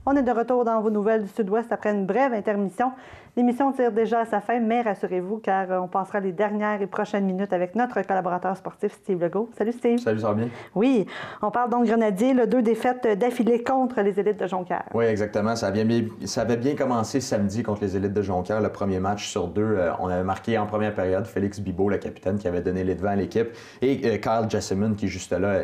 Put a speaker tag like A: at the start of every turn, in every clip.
A: On est de retour dans vos nouvelles du Sud-Ouest après une brève intermission. L'émission tire déjà à sa fin, mais rassurez-vous, car on passera les dernières et prochaines minutes avec notre collaborateur sportif, Steve Legault. Salut, Steve.
B: Salut, ça va bien?
A: Oui, on parle donc Grenadier, 2 défaites d'affilée contre les élites de Jonquière.
B: Oui, exactement. Ça avait bien commencé samedi contre les élites de Jonquière, le premier match sur 2. On avait marqué en première période Félix Bibeau, le capitaine, qui avait donné les devants à l'équipe, et Kyle Jessamine, qui jusque-là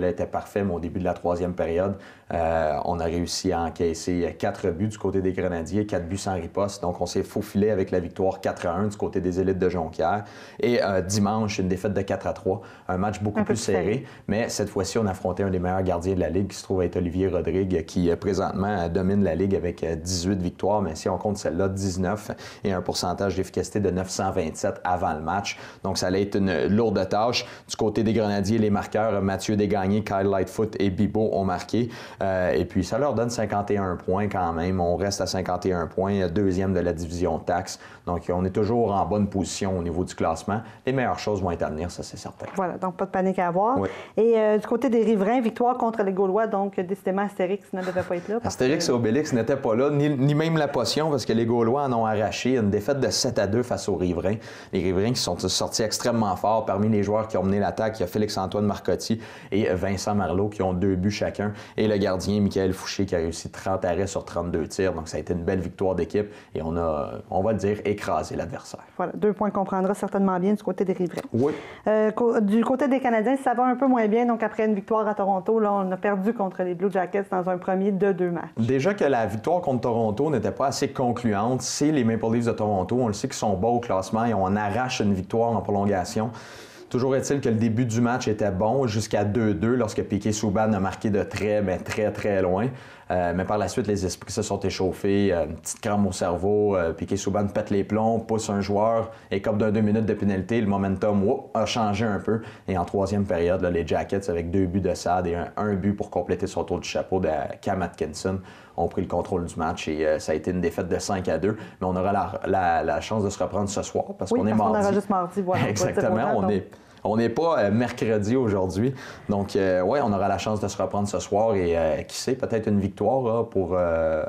B: était parfait, mais au début de la troisième période, on a réussi à encaisser 4 buts du côté des Grenadiers, 4 buts sans riposte. Donc, on s'est faufilé avec la victoire 4-1 du côté des élites de Jonquière. Et dimanche, une défaite de 4-3. Un match beaucoup plus serré. Mais cette fois-ci, on affrontait un des meilleurs gardiens de la Ligue, qui se trouve être Olivier Rodrigue, qui présentement domine la Ligue avec 18 victoires. Mais si on compte celle-là, 19 et un pourcentage d'efficacité de 927 avant le match. Donc, ça allait être une lourde tâche. Du côté des Grenadiers, les marqueurs, Mathieu Desgagnés, Kyle Lightfoot et Bibeau ont marqué. Et puis, ça leur donne 51 points quand même. On reste à 51 points, deuxième de la division taxe. Donc, on est toujours en bonne position au niveau du classement. Les meilleures choses vont être à venir, ça, c'est certain.
A: Voilà, donc pas de panique à avoir.
B: Oui.
A: Et du côté des riverains, victoire contre les Gaulois, donc décidément, Astérix ne devait pas être là.
B: Astérix et Obélix n'étaient pas là, ni même la potion, parce que les Gaulois en ont arraché une défaite de 7-2 face aux riverains. Les riverains qui sont sortis extrêmement forts. Parmi les joueurs qui ont mené l'attaque, il y a Félix-Antoine Marcotti et Vincent Marleau qui ont 2 buts chacun. Et le gardien, Michael Fouché, qui a réussi 30 arrêts sur 32 tirs. Donc, ça a été une belle victoire d'équipe. Et on va le dire, écrasé l'adversaire.
A: Voilà, 2 points qu'on prendra certainement bien du côté des riverains.
B: Oui.
A: Du côté des Canadiens, ça va un peu moins bien. Donc, après une victoire à Toronto, là, on a perdu contre les Blue Jackets dans un premier de 2 matchs.
B: Déjà que la victoire contre Toronto n'était pas assez concluante, c'est les Maple Leafs de Toronto. On le sait qu'ils sont bas au classement et on arrache une victoire en prolongation. Toujours est-il que le début du match était bon jusqu'à 2-2 lorsque Piquet Souban a marqué de très loin. Mais par la suite, les esprits se sont échauffés. Une petite crampe au cerveau. Piquet Souban pète les plombs, pousse un joueur, écope d'un 2 minutes de pénalité. Le momentum a changé un peu. Et en troisième période, là, les Jackets, avec 2 buts de Saad et un but pour compléter son tour du chapeau de Cam Atkinson, ont pris le contrôle du match et ça a été une défaite de 5-2. Mais on aura la chance de se reprendre ce soir parce qu'on est mardi.
A: On aura juste mardi, voilà.
B: Exactement. On n'est pas mercredi aujourd'hui. Donc, oui, on aura la chance de se reprendre ce soir et qui sait, peut-être une victoire là, pour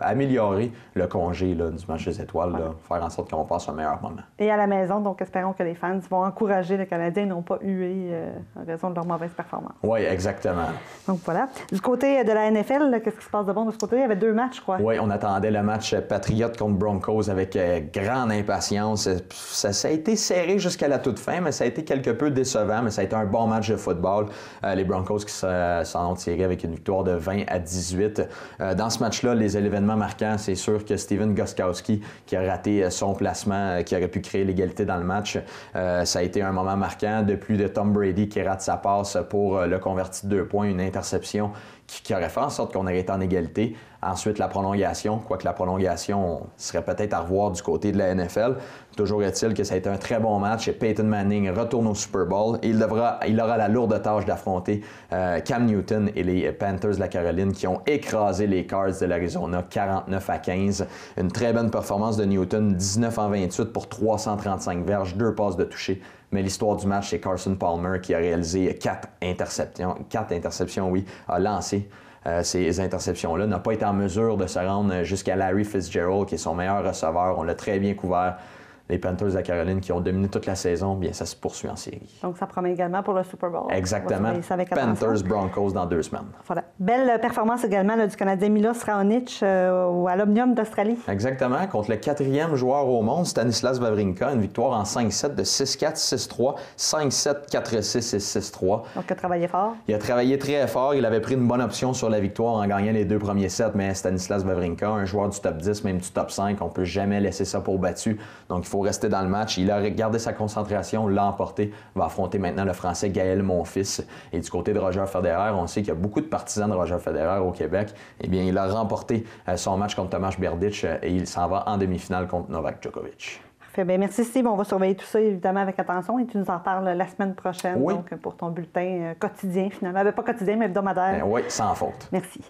B: améliorer le congé là, du match des étoiles,
A: voilà.
B: Là, faire en sorte qu'on passe un meilleur moment.
A: Et à la maison, donc espérons que les fans vont encourager les Canadiens et non pas huer en raison de leur mauvaise performance.
B: Oui, exactement.
A: Donc voilà. Du côté de la NFL, qu'est-ce qui se passe de bon de ce côté? Il y avait 2 matchs, je crois.
B: Oui, on attendait le match Patriots contre Broncos avec grande impatience. Ça a été serré jusqu'à la toute fin, mais ça a été quelque peu décevant. Mais ça a été un bon match de football. Les Broncos qui s'en ont tiré avec une victoire de 20-18. Dans ce match-là, les événements marquants, c'est sûr que Steven Gostkowski qui a raté son placement, qui aurait pu créer l'égalité dans le match. Ça a été un moment marquant. De plus de Tom Brady qui rate sa passe pour le converti de 2 points, une interception qui aurait fait en sorte qu'on aurait été en égalité. Ensuite, la prolongation, quoique la prolongation serait peut-être à revoir du côté de la NFL. Toujours est-il que ça a été un très bon match et Peyton Manning retourne au Super Bowl et il aura la lourde tâche d'affronter Cam Newton et les Panthers de la Caroline qui ont écrasé les Cards de l'Arizona 49-15. Une très bonne performance de Newton, 19 en 28 pour 335 verges, 2 passes de toucher. Mais l'histoire du match, c'est Carson Palmer qui a réalisé 4 interceptions, a lancé ces interceptions-là, n'a pas été en mesure de se rendre jusqu'à Larry Fitzgerald, qui est son meilleur receveur. On l'a très bien couvert. Les Panthers de la Caroline qui ont dominé toute la saison, bien ça se poursuit en série.
A: Donc ça promet également pour le Super Bowl.
B: Exactement. Panthers Broncos dans 2 semaines.
A: Voilà. Belle performance également là, du Canadien Milos Raonic à l'Omnium d'Australie.
B: Exactement. Contre le 4e joueur au monde, Stanislas Wawrinka, une victoire en 5-7 de 6-4, 6-3, 5-7, 4-6 et 6-3.
A: Donc il a travaillé fort.
B: Il a travaillé très fort. Il avait pris une bonne option sur la victoire en gagnant les 2 premiers sets, mais Stanislas Wawrinka, un joueur du top 10, même du top 5, on ne peut jamais laisser ça pour battu. Donc il faut rester dans le match. Il a gardé sa concentration, l'a emporté. Va affronter maintenant le Français Gaël Monfils. Et du côté de Roger Federer, on sait qu'il y a beaucoup de partisans de Roger Federer au Québec. Eh bien, il a remporté son match contre Tomáš Berdych et il s'en va en demi-finale contre Novak Djokovic.
A: Parfait. Bien, merci Steve. On va surveiller tout ça évidemment avec attention et tu nous en parles la semaine prochaine.
B: Oui.
A: Donc, pour ton bulletin quotidien finalement. Pas quotidien, mais hebdomadaire.
B: Oui, sans faute.
A: Merci.